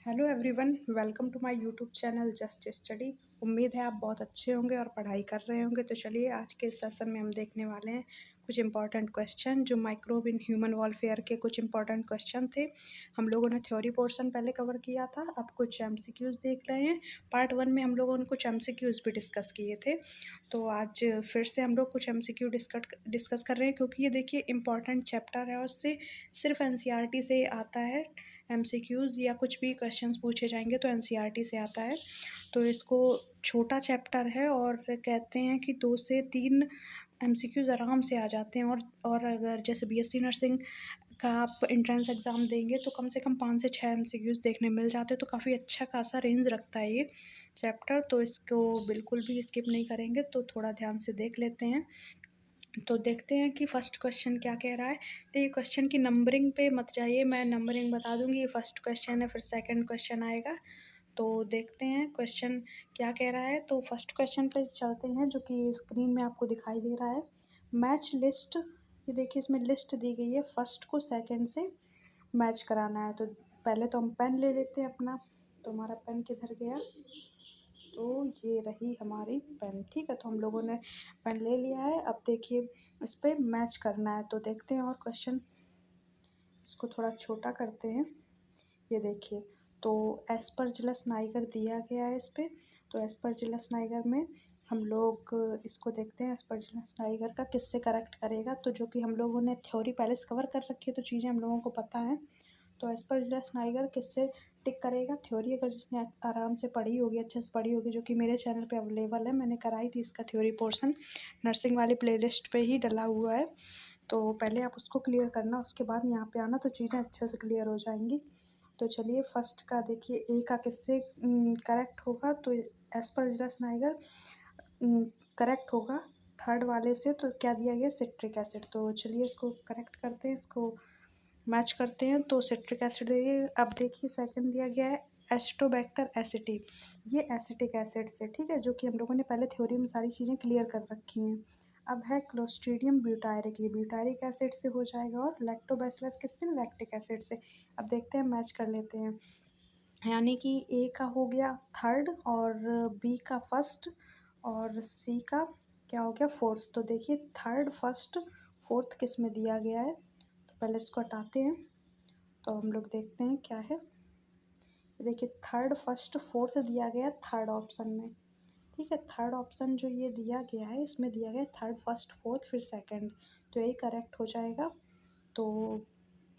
Hello everyone, welcome to my YouTube channel just study. उम्मीद है आप बहुत अच्छे होंगे और पढ़ाई कर रहे होंगे। तो चलिए आज के इस सेशन में हम देखने वाले हैं कुछ इंपॉर्टेंट क्वेश्चन जो माइक्रोब इन ह्यूमन वॉलफेयर के कुछ इंपॉर्टेंट क्वेश्चन थे। हम लोगों ने थ्योरी पोर्शन पहले कवर किया था, अब कुछ एमसीक्यूज देख रहे हैं। पार्ट 1 में हम लोगों ने कुछ एमसीक्यूज भी डिस्कस किए थे, तो आज फिर से हम लोग कुछ एमसीक्यू डिस्कस कर रहे हैं, क्योंकि ये देखिए इंपॉर्टेंट चैप्टर है और उससे सिर्फ एनसीईआरटी से आता है। एमसीक्यूज़ या कुछ भी क्वेश्चंस पूछे जाएंगे तो एनसीईआरटी से आता है। तो इसको छोटा चैप्टर है और कहते हैं कि 2 से 3 एमसीक्यूज़ आराम से आ जाते हैं। और अगर जैसे बीएससी नर्सिंग का आप एंट्रेंस एग्ज़ाम देंगे तो कम से कम 5 से 6 एमसीक्यूज़ देखने मिल जाते हैं। तो काफ़ी अच्छा खासा रेंज रखता है ये चैप्टर, तो इसको बिल्कुल भी स्किप नहीं करेंगे। तो थोड़ा ध्यान से देख लेते हैं। तो देखते हैं कि फर्स्ट क्वेश्चन क्या कह रहा है। तो ये क्वेश्चन की नंबरिंग पे मत जाइए, मैं नंबरिंग बता दूंगी। ये फर्स्ट क्वेश्चन है, फिर सेकंड क्वेश्चन आएगा। तो देखते हैं क्वेश्चन क्या कह रहा है। तो फर्स्ट क्वेश्चन पे चलते हैं, जो कि स्क्रीन में आपको दिखाई दे रहा है। मैच लिस्ट, ये देखिए इसमें लिस्ट दी गई है, फर्स्ट को सेकंड से मैच कराना है। तो पहले तो हम पेन ले लेते हैं अपना। तो हमारा पेन किधर गया? तो ये रही हमारी पेन। ठीक है, तो हम लोगों ने पेन ले लिया है। अब देखिए इस पर मैच करना है। तो देखते हैं और क्वेश्चन, इसको थोड़ा छोटा करते हैं। ये देखिए, तो एस्परजिलस नाइगर दिया गया है इस पर। तो एस्परजिलस नाइगर में हम लोग इसको देखते हैं, एस्परजिलस नाइगर का किससे करेक्ट करेगा। तो जो कि हम लोगों ने थ्योरी पहले से कवर कर रखी है, तो चीज़ें हम लोगों को पता है। तो एस्परजिलस नाइगर किससे टिक करेगा। थ्योरी अगर जिसने आराम से पढ़ी होगी, अच्छे से पढ़ी होगी, जो कि मेरे चैनल पे अवेलेबल है, मैंने कराई थी इसका थ्योरी पोर्शन, नर्सिंग वाली प्लेलिस्ट पे ही डला हुआ है। तो पहले आप उसको क्लियर करना, उसके बाद यहाँ पे आना, तो चीज़ें अच्छे से क्लियर हो जाएंगी। तो चलिए फर्स्ट का देखिए, ए का किससे करेक्ट होगा। तो एस्परजिलस नाइगर करेक्ट होगा थर्ड वाले से। तो क्या दिया गया? Citric acid. तो चलिए इसको करेक्ट करते हैं, इसको मैच करते हैं। तो सिट्रिक एसिड देखिए। अब देखिए सेकंड दिया गया है एस्टोबैक्टर एसिटी, ये एसिटिक एसिड से, ठीक है, जो कि हम लोगों ने पहले थ्योरी में सारी चीज़ें क्लियर कर रखी हैं। अब है क्लोस्ट्रीडियम ब्यूटारिक, ये ब्यूटारिक एसिड से हो जाएगा। और लैक्टोबैसिलस किससे? लैक्टिक एसिड से। अब देखते हैं, मैच कर लेते हैं। यानी कि ए का हो गया थर्ड, और बी का फर्स्ट, और सी का क्या हो गया? फोर्थ। तो देखिए थर्ड, फर्स्ट, फोर्थ किस में दिया गया है। तो पहले इसको हटाते हैं, तो हम लोग देखते हैं क्या है। देखिए थर्ड, फर्स्ट, फोर्थ दिया गया थर्ड ऑप्शन में। ठीक है, थर्ड ऑप्शन जो ये दिया गया है, इसमें दिया गया थर्ड, फर्स्ट, फोर्थ, फिर सेकंड। तो यही करेक्ट हो जाएगा। तो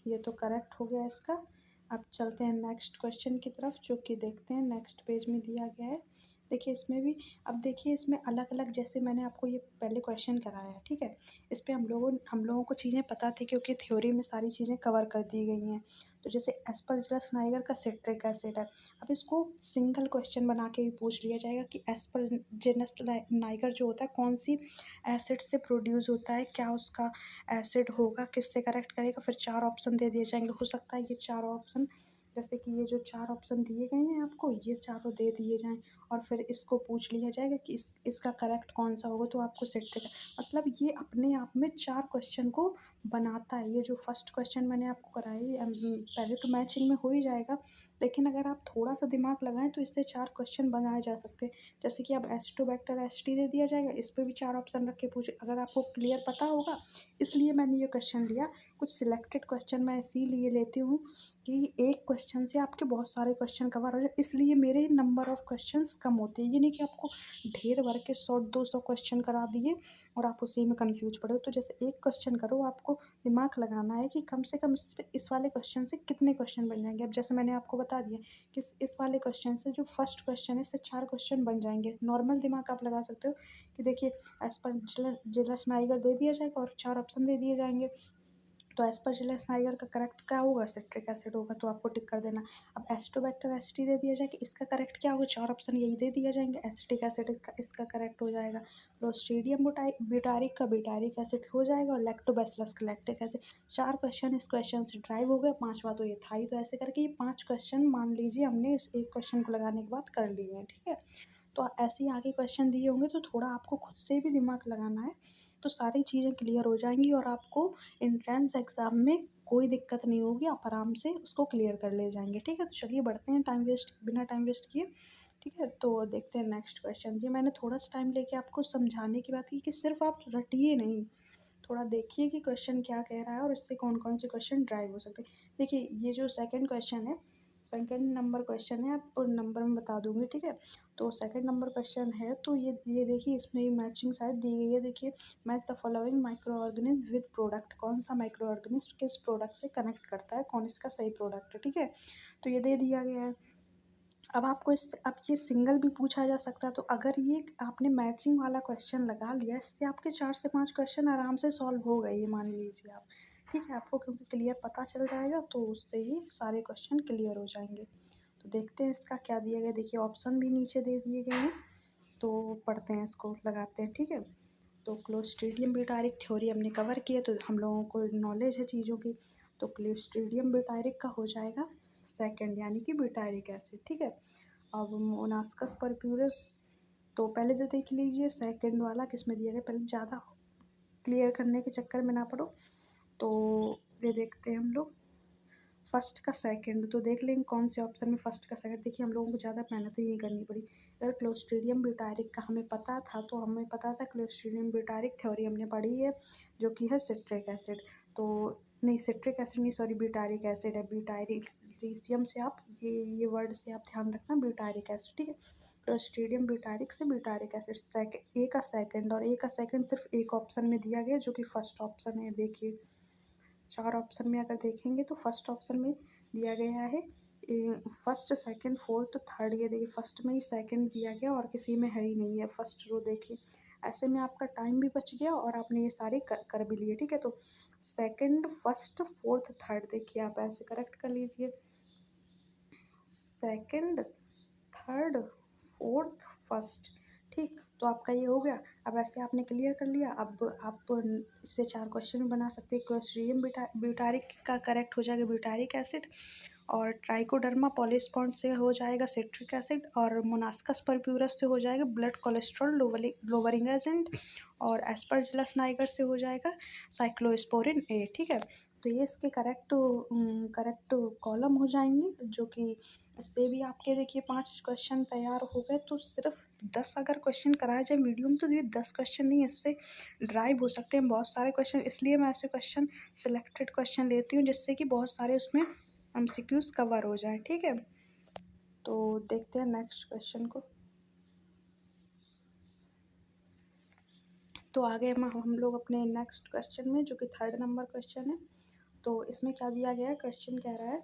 ये तो करेक्ट हो गया इसका। अब चलते हैं नेक्स्ट क्वेश्चन की तरफ, जो कि देखते हैं नेक्स्ट पेज में दिया गया है। देखिए इसमें भी, अब देखिए इसमें अलग अलग, जैसे मैंने आपको ये पहले क्वेश्चन कराया है, ठीक है, इस पे हम लोगों को चीज़ें पता थी, क्योंकि थ्योरी में सारी चीज़ें कवर कर दी गई हैं। तो जैसे एस्परजिलस नाइगर का सिट्रिक एसिड है, अब इसको सिंगल क्वेश्चन बना के भी पूछ लिया जाएगा कि एस्परजिलस नाइगर जो होता है कौन सी एसिड से प्रोड्यूस होता है, क्या उसका एसिड होगा, किससे करेक्ट करेगा। फिर 4 ऑप्शन दे दिए जाएंगे। हो सकता है ये 4 ऑप्शन, जैसे कि ये जो 4 ऑप्शन दिए गए हैं आपको, ये चारों दे दिए जाएं, और फिर इसको पूछ लिया जाएगा कि इसका करेक्ट कौन सा होगा। तो आपको सेट करेगा, मतलब ये अपने आप में 4 क्वेश्चन को बनाता है। ये जो फर्स्ट क्वेश्चन मैंने आपको कराई, पहले तो मैचिंग में हो ही जाएगा, लेकिन अगर आप थोड़ा सा दिमाग लगाएं तो इससे 4 क्वेश्चन बनाए जा सकते हैं। जैसे कि अब एस्टोबैक्टर एसिटी दे दिया जाएगा, इस पर भी 4 ऑप्शन रख के पूछे, अगर आपको क्लियर पता होगा, इसलिए मैंने ये क्वेश्चन लिया। कुछ सिलेक्टेड क्वेश्चन मैं इसीलिए लेती हूँ कि एक क्वेश्चन से आपके बहुत सारे क्वेश्चन कवर हो जाए, इसलिए मेरे नंबर ऑफ क्वेश्चंस कम होते हैं। ये नहीं कि आपको ढेर भर के 100-200 क्वेश्चन करा दिए और आप उसी में कंफ्यूज पड़े हो। तो जैसे एक क्वेश्चन करो, आपको दिमाग लगाना है कि कम से कम इस वाले क्वेश्चन से कितने क्वेश्चन बन जाएंगे। अब जैसे मैंने आपको बता दिया कि इस वाले क्वेश्चन से जो फर्स्ट क्वेश्चन है, इससे 4 क्वेश्चन बन जाएंगे। नॉर्मल दिमाग आप लगा सकते हो कि देखिए एस्परजिलस नाइगर दे दिया जाएगा और 4 ऑप्शन दे दिए जाएंगे। तो एस्परजिलस नाइगर का करेक्ट क्या होगा? सिट्रिक एसिड होगा, तो आपको टिक कर देना। अब एस्टोबैक्टर एसिटी दे दिया जाएगा, इसका करेक्ट क्या होगा? 4 ऑप्शन यही दे दिया जाएंगे। एसिटिक एसिड का इसका करेक्ट हो जाएगा। क्लोस्ट्रीडियम ब्यूटारिक का ब्यूटारिक एसिड हो जाएगा, और लैक्टोबैसिलस का लैक्टिक एसिड। 4 क्वेश्चन इस क्वेश्चन से ड्राइव हो गए, 5वां तो ये था ही। तो ऐसे करके ये 5 क्वेश्चन मान लीजिए हमने इस एक क्वेश्चन को लगाने के बाद कर लिए हैं, ठीक है। तो ऐसे ही आगे क्वेश्चन दिए होंगे, तो थोड़ा आपको खुद से भी दिमाग लगाना है, तो सारी चीज़ें क्लियर हो जाएंगी और आपको एंट्रेंस एग्ज़ाम में कोई दिक्कत नहीं होगी, आप आराम से उसको क्लियर कर ले जाएंगे। ठीक है, तो चलिए बढ़ते हैं बिना टाइम वेस्ट किए। ठीक है, तो देखते हैं नेक्स्ट क्वेश्चन। जी मैंने थोड़ा सा टाइम लेके आपको समझाने की बात की कि सिर्फ आप रटिए नहीं, थोड़ा देखिए कि क्वेश्चन क्या कह रहा है और इससे कौन कौन से क्वेश्चन ड्राइव हो सकते हैं। देखिए ये जो सेकंड क्वेश्चन है, सेकंड नंबर क्वेश्चन है, आप नंबर में बता दूंगी। ठीक है, तो सेकंड नंबर क्वेश्चन है, तो ये देखिए इसमें मैचिंग शायद दी गई है। देखिए match the following micro organism with product, कौन सा माइक्रो ऑर्गेनिज्म किस प्रोडक्ट से कनेक्ट करता है, कौन इसका सही प्रोडक्ट है। ठीक है, तो ये दे दिया गया है। अब आपको इस अब ये सिंगल भी पूछा जा सकता है, तो अगर ये आपने मैचिंग वाला क्वेश्चन लगा लिया, इससे आपके 4 से 5 क्वेश्चन आराम से सॉल्व हो गए, ये मान लीजिए आप। ठीक है, आपको क्योंकि क्लियर पता चल जाएगा तो उससे ही सारे क्वेश्चन क्लियर हो जाएंगे। तो देखते हैं इसका क्या दिया गया। देखिए ऑप्शन भी नीचे दे दिए गए हैं, तो पढ़ते हैं, इसको लगाते हैं। ठीक है, तो क्लोस्ट्रीडियम ब्यूटारिक थ्योरी हमने कवर की है, तो हम लोगों को नॉलेज है चीज़ों की। तो क्लोस्ट्रीडियम ब्यूटारिक का हो जाएगा सेकंड, यानी कि ब्यूटारिक एसिड। ठीक है, अब मोनास्कस परप्यूरस, तो पहले तो देख लीजिए सेकंड वाला किस में दिया गया, पहले ज़्यादा क्लियर करने के चक्कर में ना पड़ो। तो ये देखते हैं हम लोग फर्स्ट का सेकंड, तो देख लेंगे कौन से ऑप्शन में फर्स्ट का सेकंड। देखिए हम लोगों को ज़्यादा मेहनत ही नहीं करनी पड़ी। अगर क्लोस्ट्रीडियम ब्यूटारिक का हमें पता था, तो हमें पता था क्लोस्ट्रीडियम ब्यूटारिक थ्योरी हमने पढ़ी है, जो कि है सिट्रिक एसिड। तो नहीं, सिट्रिक एसिड नहीं, सॉरी, ब्यूटारिक एसिड है। ब्यूटारिक से आप ये वर्ड से आप ध्यान रखना, ब्यूटारिक एसिड। ठीक है, क्लोस्ट्रीडियम ब्यूटारिक से ब्यूटारिक एसिड, सेकंड ए का सेकंड, और ए का सेकंड सिर्फ एक ऑप्शन में दिया गया, जो कि फर्स्ट ऑप्शन है। देखिए 4 ऑप्शन में अगर देखेंगे तो फर्स्ट ऑप्शन में दिया गया है फर्स्ट, सेकंड, फोर्थ, थर्ड। ये देखिए फर्स्ट में ही सेकंड दिया गया और किसी में है ही नहीं है फर्स्ट रो। देखिए ऐसे में आपका टाइम भी बच गया और आपने ये सारे कर भी लिए। ठीक है, तो सेकंड, फर्स्ट, फोर्थ, थर्ड, देखिए आप ऐसे करेक्ट कर लीजिए, सेकंड, थर्ड, फोर्थ, फर्स्ट। ठीक, तो आपका ये हो गया। अब ऐसे आपने क्लियर कर लिया। अब आप इससे 4 क्वेश्चन बना सकते हैं। क्लोस्ट्रीडियम ब्यूटारिक का करेक्ट हो जाएगा ब्यूटारिक एसिड, और ट्राइकोडर्मा पॉलीस्पॉन्ज से हो जाएगा सिट्रिक एसिड, और मोनास्कस परप्यूरस से हो जाएगा ब्लड कोलेस्ट्रॉल लोअरिंग एजेंट, और एस्परजिलस नाइगर से हो जाएगा साइक्लोस्पोरिन ए। ठीक है, तो ये इसके करेक्ट कॉलम हो जाएंगे, जो कि इससे भी आपके देखिए 5 क्वेश्चन तैयार हो गए। तो सिर्फ 10 अगर क्वेश्चन कराया जाए मीडियम, तो ये 10 क्वेश्चन नहीं, इससे ड्राइव हो सकते हैं बहुत सारे क्वेश्चन। इसलिए मैं ऐसे क्वेश्चन सिलेक्टेड क्वेश्चन लेती हूँ, जिससे कि बहुत सारे उसमें एमसीक्यूज कवर हो जाए। ठीक है, तो देखते हैं नेक्स्ट क्वेश्चन को। तो आगे हम लोग अपने नेक्स्ट क्वेश्चन में, जो कि थर्ड नंबर क्वेश्चन है। तो इसमें क्या दिया गया है, क्वेश्चन कह रहा है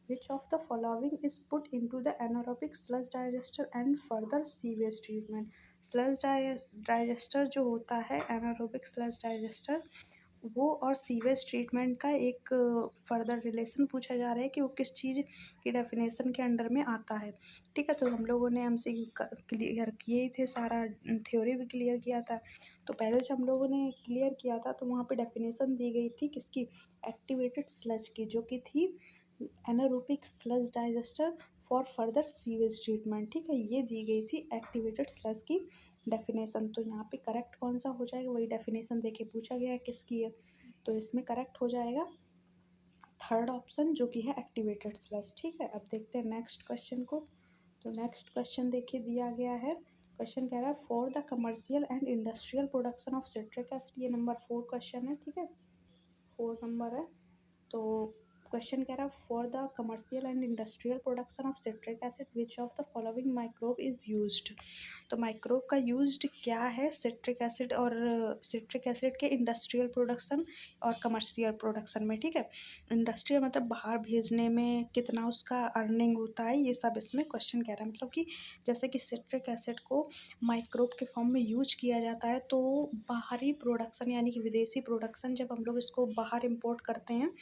विच of the following is put into the anaerobic sludge digester and further sewage treatment. Sludge digester जो होता है, एनारोबिक स्लज डाइजेस्टर, वो और सीवेज ट्रीटमेंट का एक फर्दर रिलेशन पूछा जा रहा है कि वो किस चीज़ की डेफिनेशन के अंडर में आता है। ठीक है, तो हम लोगों ने एमसीक्यू क्लियर किए ही थे, सारा थ्योरी भी क्लियर किया था। तो पहले जब हम लोगों ने क्लियर किया था, तो वहाँ पे डेफिनेशन दी गई थी किसकी, एक्टिवेटेड स्लज की, जो कि थी anaerobic sludge digester for further sewage treatment. ठीक है, ये दी गई थी एक्टिवेटेड स्लज की डेफिनेशन। तो यहाँ पे करेक्ट कौन सा हो जाएगा, वही डेफिनेशन देके पूछा गया है किसकी है, तो इसमें करेक्ट हो जाएगा थर्ड ऑप्शन, जो कि है एक्टिवेटेड स्लज। ठीक है, अब देखते हैं नेक्स्ट क्वेश्चन को। तो नेक्स्ट क्वेश्चन देखिए दिया गया है, क्वेश्चन कह रहा है for the commercial and industrial production of citric acid. ये नंबर 4 क्वेश्चन है। ठीक है, 4 नंबर है। तो क्वेश्चन कह रहा है for the commercial and industrial production of citric acid which of the following microbe is used. तो माइक्रोब का यूज्ड क्या है सिट्रिक एसिड, और सिट्रिक एसिड के इंडस्ट्रियल प्रोडक्शन और कमर्शियल प्रोडक्शन में। ठीक है, इंडस्ट्रियल मतलब बाहर भेजने में कितना उसका अर्निंग होता है, ये सब इसमें क्वेश्चन कह रहा है। मतलब कि जैसे कि सिट्रिक एसिड को माइक्रोब के फॉर्म में यूज किया जाता है, तो बाहरी प्रोडक्शन यानी कि विदेशी प्रोडक्शन, जब हम लोग इसको बाहर इंपोर्ट करते हैं,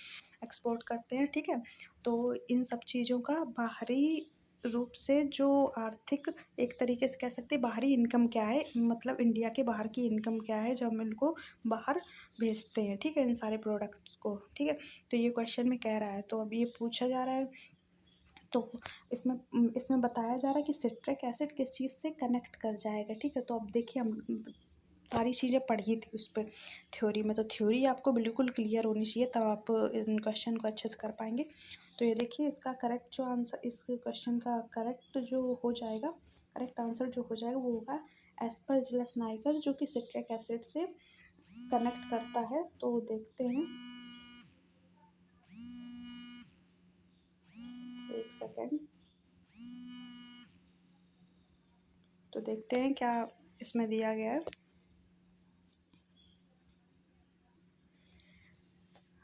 एक्सपोर्ट करते हैं। ठीक है, तो इन सब चीज़ों का बाहरी रूप से जो आर्थिक, एक तरीके से कह सकते हैं बाहरी इनकम क्या है, मतलब इंडिया के बाहर की इनकम क्या है जब हम इनको बाहर भेजते हैं। ठीक है, इन सारे प्रोडक्ट्स को। ठीक है, तो ये क्वेश्चन में कह रहा है, तो अब ये पूछा जा रहा है, तो इसमें बताया जा रहा है कि सिट्रिक एसिड किस चीज़ से कनेक्ट कर जाएगा। ठीक है, तो अब देखिए हम सारी चीज़ें पढ़ी थी उस पर थ्योरी में, तो थ्योरी आपको बिल्कुल क्लियर होनी चाहिए, तब आप इन क्वेश्चन को अच्छे से कर पाएंगे। तो ये देखिए, इसका करेक्ट जो आंसर, इस क्वेश्चन का करेक्ट जो हो जाएगा, करेक्ट आंसर जो हो जाएगा वो होगा एस्परजिलस नाइगर, जो कि सिट्रिक एसिड से कनेक्ट करता है। तो देखते हैं, एक सेकेंड, तो देखते हैं क्या इसमें दिया गया है।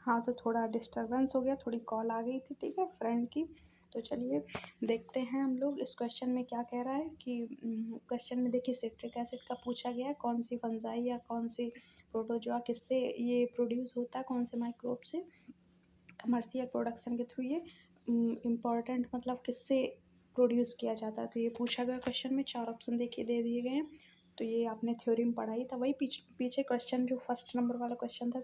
हाँ, तो थोड़ा डिस्टरबेंस हो गया, थोड़ी कॉल आ गई थी, ठीक है, फ्रेंड की। तो चलिए देखते हैं हम लोग इस क्वेश्चन में क्या कह रहा है कि क्वेश्चन में देखिए सिट्रिक एसिड का पूछा गया है, कौन सी फंजाई या कौन सी प्रोटोजोआ किससे ये प्रोड्यूस होता है, कौन से माइक्रोब से, कमर्शियल प्रोडक्शन के थ्रू ये इम्पॉर्टेंट, मतलब किससे प्रोड्यूस किया जाता है। तो ये पूछा गया क्वेश्चन में, 4 ऑप्शन देखिए दे दिए गए हैं। तो ये आपने थ्योरी में पढ़ा ही था, वही पीछे क्वेश्चन जो फर्स्ट नंबर वाला क्वेश्चन था,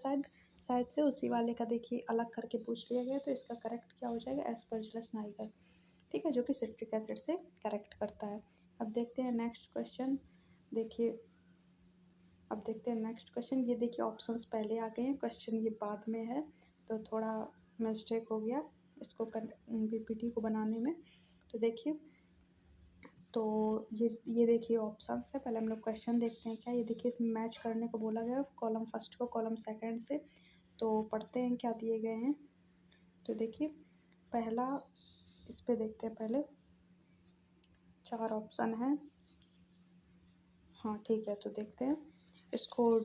शायद से उसी वाले का देखिए अलग करके पूछ लिया गया। तो इसका करेक्ट क्या हो जाएगा, एस्परजिलस नाइगर, ठीक है, जो कि सिट्रिक एसिड से करेक्ट करता है। अब देखते हैं नेक्स्ट क्वेश्चन। देखिए, अब देखते हैं नेक्स्ट क्वेश्चन। ये देखिए ऑप्शंस पहले आ गए हैं, क्वेश्चन ये बाद में है, तो थोड़ा मिस्टेक हो गया इसको पीपीटी को बनाने में। तो देखिए, तो ये देखिए ऑप्शन से पहले हम लोग क्वेश्चन देखते हैं क्या। ये देखिए, इसमें मैच करने को बोला गया है, कॉलम फर्स्ट को कॉलम सेकंड से। तो पढ़ते हैं क्या दिए गए हैं। तो देखिए, पहला, इस पे देखते हैं पहले, 4 ऑप्शन है। हाँ ठीक है, तो देखते हैं इसको।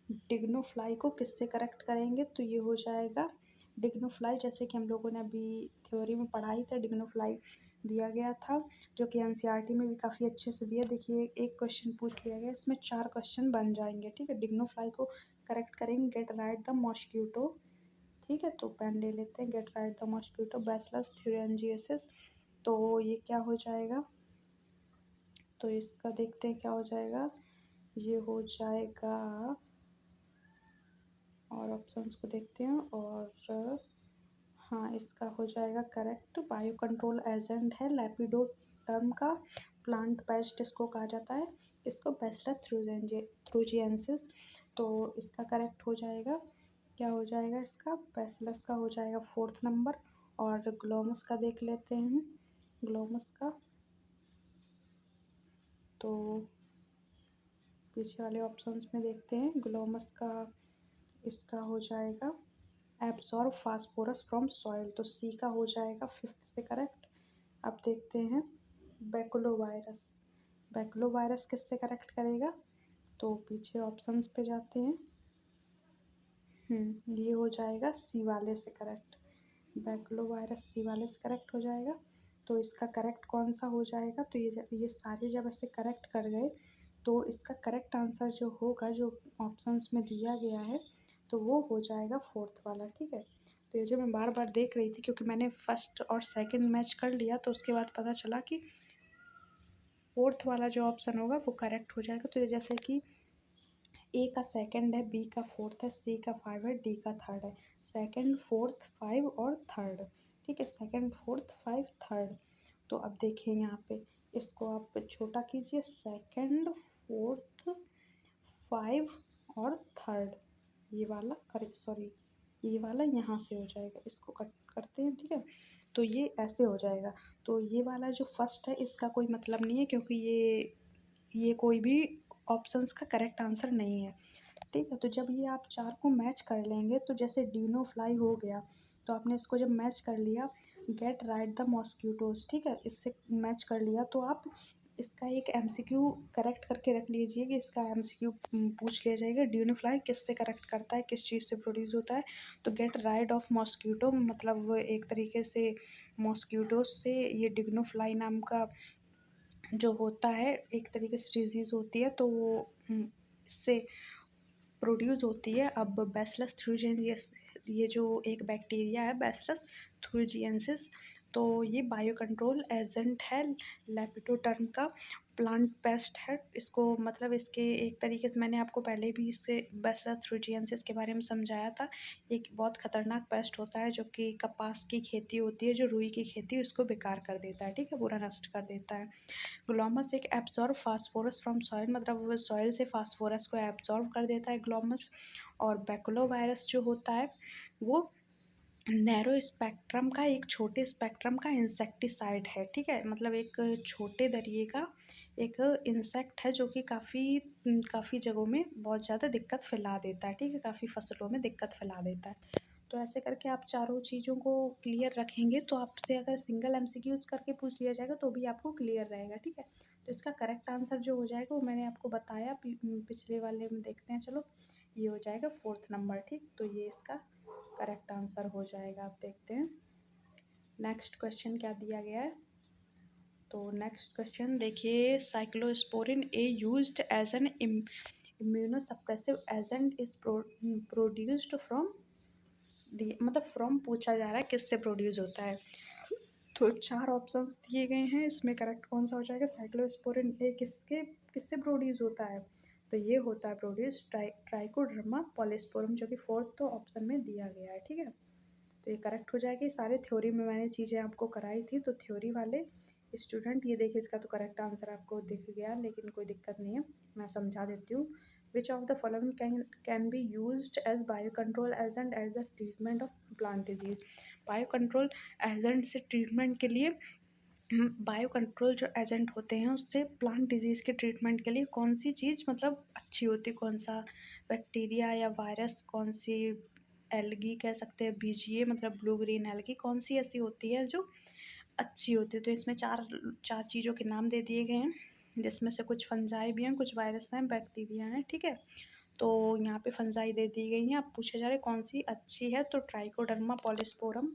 डिग्नोफ्लाई को किससे करेक्ट करेंगे, तो ये हो जाएगा डिग्नोफ्लाई, जैसे कि हम लोगों ने अभी थ्योरी में पढ़ाई था, डिग्नोफ्लाई दिया गया था, जो कि एनसीईआरटी में भी काफ़ी अच्छे से दिया। देखिए एक क्वेश्चन पूछ लिया गया, इसमें 4 क्वेश्चन बन जाएंगे, ठीक है। डिग्नोफ्लाई को करेक्ट करेंगे, गेट राइट द मॉस्क्यूटो, ठीक है, तो पेन ले लेते हैं, get right the mosquito bacillus thuringiensis. तो ये क्या हो जाएगा, तो इसका देखते हैं क्या हो जाएगा। ये हो जाएगा, और ऑप्शंस को देखते हैं, और हाँ इसका हो जाएगा करेक्ट, बायो कंट्रोल एजेंट है लेपिडोटर्म का, प्लांट पेस्ट इसको कहा जाता है, इसको बैसिलस थ्रूजिएंसिस। तो इसका करेक्ट हो जाएगा, क्या हो जाएगा इसका, बैसिलस का हो जाएगा 4th नंबर। और ग्लोमस का देख लेते हैं, ग्लोमस का, तो पीछे वाले ऑप्शंस में देखते हैं, ग्लोमस का इसका हो जाएगा एब्सॉर्ब फास्फोरस फ्रॉम सॉइल, तो सी का हो जाएगा 5th से करेक्ट। अब देखते हैं बैकुलोवायरस, बैकुलोवायरस किससे करेक्ट करेगा, तो पीछे ऑप्शंस पे जाते हैं। ये हो जाएगा सी वाले से करेक्ट, बैकुलोवायरस सी वाले से करेक्ट हो जाएगा। तो इसका करेक्ट कौन सा हो जाएगा, तो ये सारे जब ऐसे करेक्ट कर गए, तो इसका करेक्ट आंसर जो होगा, जो ऑप्शंस में दिया गया है, तो वो हो जाएगा 4th वाला, ठीक है। तो ये जो मैं बार बार देख रही थी, क्योंकि मैंने फर्स्ट और सेकंड मैच कर लिया, तो उसके बाद पता चला कि 4th वाला जो ऑप्शन होगा वो करेक्ट हो जाएगा। तो ये जैसे कि ए का सेकंड है, बी का 4th है, सी का 5 है, डी का 3rd है, सेकंड 4th 5 और 3rd, ठीक है, सेकंड 4th 5 3rd। तो अब देखिए यहाँ पे, इसको आप छोटा कीजिए, सेकंड 4th 5 और 3rd, ये वाला, अरे सॉरी, ये वाला यहाँ से हो जाएगा, इसको कट करते हैं, ठीक है। तो ये ऐसे हो जाएगा। तो ये वाला जो फर्स्ट है इसका कोई मतलब नहीं है, क्योंकि ये कोई भी ऑप्शंस का करेक्ट आंसर नहीं है, ठीक है। तो जब ये आप 4 को मैच कर लेंगे, तो जैसे ड्यूनो फ्लाई हो गया, तो आपने इसको जब मैच कर लिया, गेट राइट द मॉस्क्यूटोज, ठीक है, इससे मैच कर लिया, तो आप इसका एक एमसीक्यू करेक्ट करके रख लीजिए कि इसका एमसीक्यू पूछ लिया जाएगा, ड्यूनोफ्लाई किससे करेक्ट करता है, किस चीज़ से प्रोड्यूस होता है। तो गेट राइड ऑफ मॉस्क्यूटो, मतलब वो एक तरीके से मॉस्क्यूटोज से ये डिग्नोफ्लाई नाम का जो होता है, एक तरीके से डिजीज़ होती है, तो वो इससे प्रोड्यूस होती है। अब बैसिलस थ्रूजेंसिस, ये जो एक बैक्टीरिया है बैसिलस थ्रूजिएंसिस, तो ये बायो कंट्रोल एजेंट है, लेपिडोप्टेरा का प्लांट पेस्ट है। इसको मतलब इसके एक तरीके से मैंने आपको पहले भी इससे बैसिलस थ्रूजिएंसिस के बारे में समझाया था। एक बहुत खतरनाक पेस्ट होता है जो कि कपास की खेती होती है, जो रुई की खेती है उसको बेकार कर देता है, ठीक है, पूरा नष्ट कर देता है। ग्लोमस एक एब्जॉर्ब फास्फोरस फ्रॉम सॉइल, मतलब वो सॉइल से फास्फोरस को एब्जॉर्ब कर देता है ग्लोमस। और बैकुलो वायरस जो होता है वो नैरो स्पेक्ट्रम का, एक छोटे स्पेक्ट्रम का इंसेक्टिसाइड है, ठीक है, मतलब एक छोटे दरिए का एक इंसेक्ट है जो कि काफ़ी जगहों में बहुत ज़्यादा दिक्कत फैला देता है, ठीक है, काफ़ी फसलों में दिक्कत फैला देता है। तो ऐसे करके आप चारों चीज़ों को क्लियर रखेंगे तो आपसे अगर सिंगल एमसीक्यूज करके पूछ लिया जाएगा तो भी आपको क्लियर रहेगा, ठीक है। तो इसका करेक्ट आंसर जो हो जाएगा वो मैंने आपको बताया, पिछले वाले में देखते हैं, चलो ये हो जाएगा 4th नंबर, ठीक। तो ये इसका करेक्ट आंसर हो जाएगा। आप देखते हैं नेक्स्ट क्वेश्चन क्या दिया गया है। तो नेक्स्ट क्वेश्चन देखिए, cyclosporin A used as an immunosuppressive agent is produced from the, मतलब फ्रॉम पूछा जा रहा है किससे प्रोड्यूस होता है। तो 4 ऑप्शंस दिए गए हैं, इसमें करेक्ट कौन सा हो जाएगा। साइक्लोस्पोरिन ए किससे प्रोड्यूस होता है, तो ये होता है प्रोड्यूस ट्राइकोडर्मा पॉलीस्पोरम, जो कि 4th ऑप्शन में दिया गया है, ठीक है। तो ये करेक्ट हो जाएगी। सारे थ्योरी में मैंने चीज़ें आपको कराई थी, तो थ्योरी वाले स्टूडेंट ये देखिए, इसका तो करेक्ट आंसर आपको दिख गया, लेकिन कोई दिक्कत नहीं है, मैं समझा देती हूँ। Which of the following can be used as bio control agent as a treatment of plant disease. Bio control agent से ट्रीटमेंट के लिए, बायो कंट्रोल जो एजेंट होते हैं उससे प्लांट डिजीज़ के ट्रीटमेंट के लिए कौन सी चीज़ मतलब अच्छी होती है, कौन सा बैक्टीरिया या वायरस, कौन सी एल्गी कह सकते हैं, बीजीए मतलब ब्लू ग्रीन एल्गी, कौन सी ऐसी होती है जो अच्छी होती है। तो इसमें चार चार चीज़ों के नाम दे दिए गए हैं, जिसमें से कुछ फंजाई भी हैं, कुछ वायरस हैं, बैक्टीरिया हैं, ठीक है। तो यहाँ पे फंजाई दे दी गई हैं। अब पूछा जा रहा है कौन सी अच्छी है, तो ट्राइकोडर्मा पॉलीस्पोरम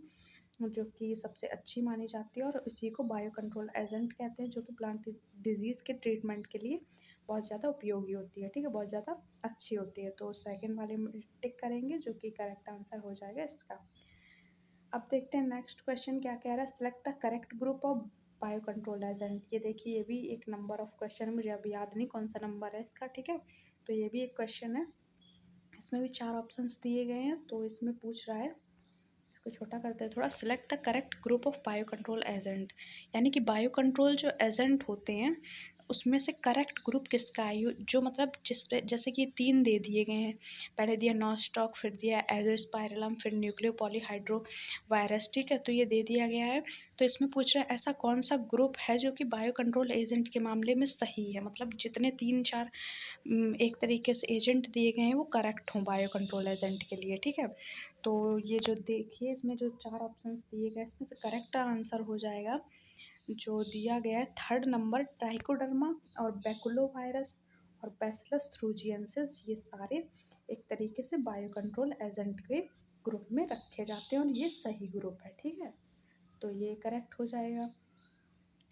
जो कि सबसे अच्छी मानी जाती है और इसी को बायो कंट्रोल एजेंट कहते हैं, जो कि प्लांट डिजीज़ के ट्रीटमेंट के लिए बहुत ज़्यादा उपयोगी होती है, ठीक है, बहुत ज़्यादा अच्छी होती है। तो सेकंड वाले में टिक करेंगे, जो कि करेक्ट आंसर हो जाएगा इसका। अब देखते हैं नेक्स्ट क्वेश्चन क्या कह रहा है। Select the correct group of bio control agent. ये देखिए, ये भी एक नंबर ऑफ क्वेश्चन है, मुझे अभी याद नहीं कौन सा नंबर है इसका, ठीक है। तो ये भी एक क्वेश्चन है, इसमें भी 4 ऑप्शंस दिए गए हैं। तो इसमें पूछ रहा है, इसको छोटा करते हैं थोड़ा, select the correct group of bio control agent, यानी कि बायो कंट्रोल जो एजेंट होते हैं उसमें से करेक्ट ग्रुप किसका है, जो मतलब जिस पे जैसे कि 3 दे दिए गए हैं, पहले दिया नॉस्टॉक, फिर दिया एजोस्पाइरलम, फिर न्यूक्लियो पॉलीहाइड्रो वायरस, ठीक है, तो ये दे दिया गया है। तो इसमें पूछ रहा है ऐसा कौन सा ग्रुप है जो कि बायो कंट्रोल एजेंट के मामले में सही है, मतलब जितने 3-4 एक तरीके से एजेंट दिए गए हैं वो करेक्ट हों बायो कंट्रोल एजेंट के लिए, ठीक है। तो ये जो देखिए, इसमें जो 4 ऑप्शंस दिए गए इसमें से करेक्ट आंसर हो जाएगा जो दिया गया है 3rd नंबर, ट्राइकोडर्मा और बैकुलो वायरस और बैसिलस थ्रूजिएंसिस, ये सारे एक तरीके से बायो कंट्रोल एजेंट के ग्रुप में रखे जाते हैं और ये सही ग्रुप है, ठीक है। तो ये करेक्ट हो जाएगा।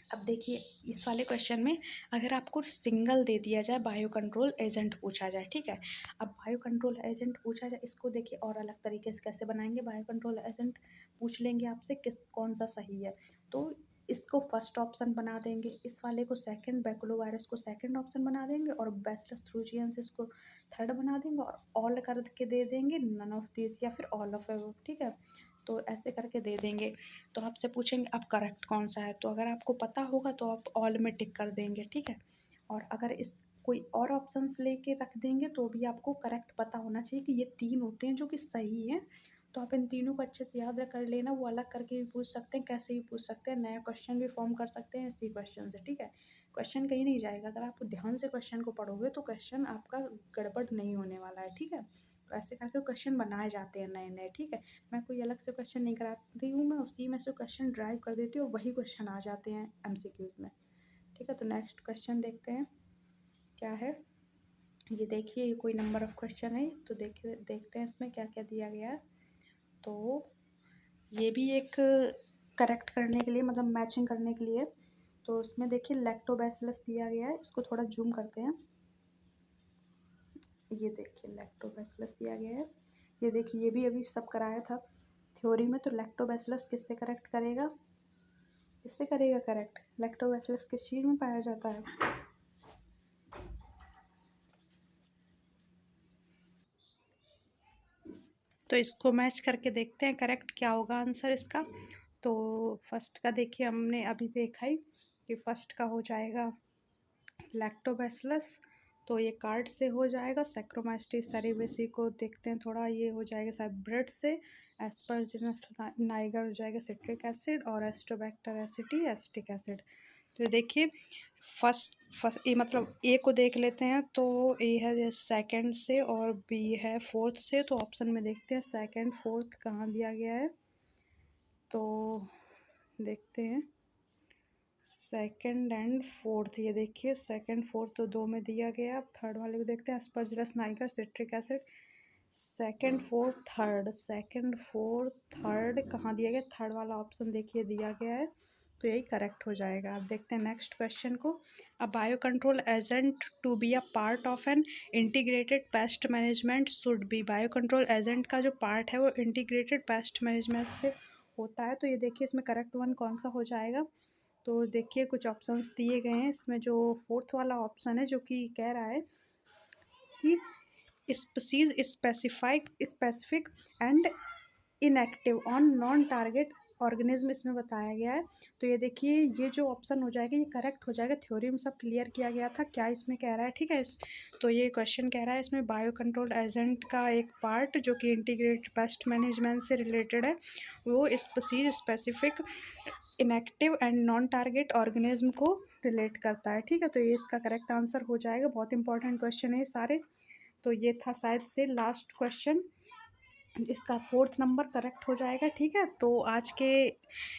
अब देखिए, इस वाले क्वेश्चन में अगर आपको सिंगल दे दिया जाए बायो कंट्रोल एजेंट पूछा जाए, ठीक है। अब बायो कंट्रोल एजेंट पूछा जाए, इसको देखिए और अलग तरीके से कैसे बनाएंगे। बायो कंट्रोल एजेंट पूछ लेंगे आपसे कौन सा सही है, तो इसको फर्स्ट ऑप्शन बना देंगे, इस वाले को सेकंड, बैकुलो वायरस को सेकंड ऑप्शन बना देंगे और बैसिलस थ्रूजिएंसिस को थर्ड बना देंगे और ऑल करके दे देंगे नन ऑफ दिस या फिर ऑल ऑफ एबव, ठीक है। तो ऐसे करके दे देंगे। तो आपसे पूछेंगे अब करेक्ट कौन सा है, तो अगर आपको पता होगा तो आप ऑल में टिक कर देंगे, ठीक है। और अगर इस कोई और ऑप्शंस लेके रख देंगे तो भी आपको करेक्ट पता होना चाहिए कि ये 3 होते हैं जो कि सही हैं। तो आप इन तीनों को अच्छे से याद रख कर लेना, वो अलग करके भी पूछ सकते हैं, कैसे भी पूछ सकते हैं, नया क्वेश्चन भी फॉर्म कर सकते हैं इसी क्वेश्चन से, ठीक है। क्वेश्चन कहीं नहीं जाएगा, अगर आप ध्यान से क्वेश्चन को पढ़ोगे तो क्वेश्चन आपका गड़बड़ नहीं होने वाला है, ठीक है। तो ऐसे करके क्वेश्चन बनाए जाते हैं नए नए, ठीक है। मैं कोई अलग से क्वेश्चन नहीं कराती हूँ, मैं उसी में से क्वेश्चन ड्राइव कर देती हूँ और वही क्वेश्चन आ जाते हैं एमसीक्यूज में, ठीक है। तो नेक्स्ट क्वेश्चन देखते हैं क्या है। ये देखिए, ये कोई नंबर ऑफ क्वेश्चन है, तो देखते हैं इसमें क्या क्या दिया गया है। तो ये भी एक करेक्ट करने के लिए, मतलब मैचिंग करने के लिए, तो उसमें देखिए लैक्टोबैसिलस दिया गया है, इसको थोड़ा जूम करते हैं। ये देखिए लैक्टोबैसिलस दिया गया है, ये देखिए, ये भी अभी सब कराया था थ्योरी में। तो लैक्टोबैसिलस किससे करेक्ट करेगा, इससे करेगा करेक्ट। लैक्टोबैसिलस किस चीज़ में पाया जाता है? तो इसको मैच करके देखते हैं करेक्ट क्या होगा आंसर इसका। तो फर्स्ट का देखिए, हमने अभी देखा ही कि फर्स्ट का हो जाएगा लैक्टोबैसिलस, तो ये कार्ड से हो जाएगा। सैक्रोमाइस्टीस सेरेवेसी को देखते हैं थोड़ा, ये हो जाएगा शायद ब्रेड से। एस्परजिलस नाइगर हो जाएगा सिट्रिक एसिड, और एस्टोबैक्टर एसिटी एसिटिक एसिड। तो देखिए फर्स्ट फर्स्ट ए मतलब ए को देख लेते हैं, तो ए है सेकंड से और बी है फोर्थ से। तो ऑप्शन में देखते हैं सेकंड फोर्थ कहाँ दिया गया है, तो देखते हैं सेकंड एंड फोर्थ। ये देखिए सेकंड फोर्थ तो दो में दिया गया। अब थर्ड वाले को देखते हैं, Aspergillus Niger citric acid. Second fourth third, second fourth third कहाँ दिया गया, थर्ड वाला ऑप्शन देखिए दिया गया है, तो यही करेक्ट हो जाएगा। अब देखते हैं नेक्स्ट क्वेश्चन को। A bio control agent to be a part of an integrated pest management should be. Bio control agent का जो पार्ट है वो इंटीग्रेटेड पेस्ट मैनेजमेंट से होता है। तो ये देखिए इसमें करेक्ट वन कौन सा हो जाएगा। तो देखिए कुछ ऑप्शंस दिए गए हैं इसमें, जो फोर्थ वाला ऑप्शन है जो कि कह रहा है कि species specific and inactive on non target organism इसमें बताया गया है। तो ये देखिए ये जो ऑप्शन हो जाएगा ये करेक्ट हो जाएगा। थ्योरी में सब क्लियर किया गया था क्या इसमें कह रहा है, ठीक है। तो ये क्वेश्चन कह रहा है इसमें बायो कंट्रोल एजेंट का एक पार्ट जो कि इंटीग्रेटेड पेस्ट मैनेजमेंट से रिलेटेड है, वो species specific inactive and non target organism को रिलेट करता है, ठीक है। तो ये इसका करेक्ट आंसर हो जाएगा। बहुत इंपॉर्टेंट क्वेश्चन है ये सारे। तो ये था शायद से लास्ट क्वेश्चन, इसका फोर्थ नंबर करेक्ट हो जाएगा, ठीक है। तो आज के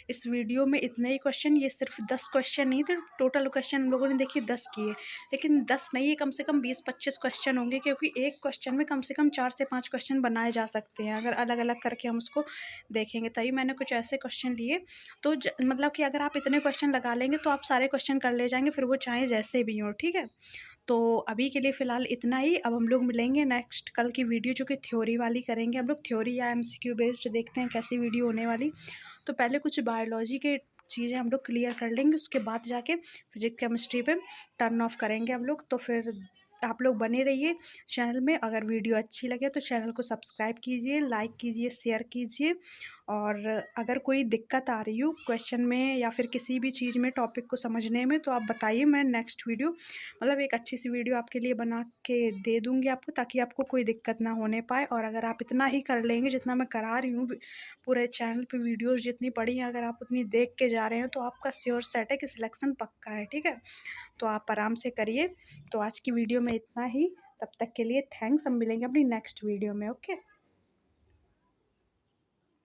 इस वीडियो में इतने ही क्वेश्चन, ये सिर्फ 10 क्वेश्चन नहीं थे, टोटल क्वेश्चन हम लोगों ने देखिए 10 किए, लेकिन 10 नहीं है, कम से कम 20-25 क्वेश्चन होंगे, क्योंकि एक क्वेश्चन में कम से कम 4 से 5 क्वेश्चन बनाए जा सकते हैं अगर अलग अलग करके हम उसको देखेंगे। तभी मैंने कुछ ऐसे क्वेश्चन लिए। तो मतलब कि अगर आप इतने क्वेश्चन लगा लेंगे तो आप सारे क्वेश्चन कर ले जाएंगे, फिर वो चाहे जैसे भी हों, ठीक है। तो अभी के लिए फ़िलहाल इतना ही। अब हम लोग मिलेंगे नेक्स्ट कल की वीडियो जो कि थ्योरी वाली करेंगे हम लोग। थ्योरी या एमसीक्यू बेस्ड देखते हैं कैसी वीडियो होने वाली। तो पहले कुछ बायोलॉजी के चीज़ें हम लोग क्लियर कर लेंगे, उसके बाद जाके फिजिक्स केमिस्ट्री पे टर्न ऑफ करेंगे हम लोग। तो फिर आप लोग बने रहिए चैनल में। अगर वीडियो अच्छी लगे तो चैनल को सब्सक्राइब कीजिए, लाइक कीजिए, शेयर कीजिए। और अगर कोई दिक्कत आ रही हो क्वेश्चन में या फिर किसी भी चीज़ में टॉपिक को समझने में, तो आप बताइए, मैं नेक्स्ट वीडियो मतलब एक अच्छी सी वीडियो आपके लिए बना के दे दूँगी आपको, ताकि आपको कोई दिक्कत ना होने पाए। और अगर आप इतना ही कर लेंगे जितना मैं करा रही हूँ, पूरे चैनल पे वीडियोस जितनी पड़ी हैं अगर आप उतनी देख के जा रहे हैं, तो आपका श्योर सेट है कि सिलेक्शन पक्का है, ठीक है। तो आप आराम से करिए। तो आज की वीडियो में इतना ही, तब तक के लिए थैंक्स। हम मिलेंगे अपनी नेक्स्ट वीडियो में, ओके।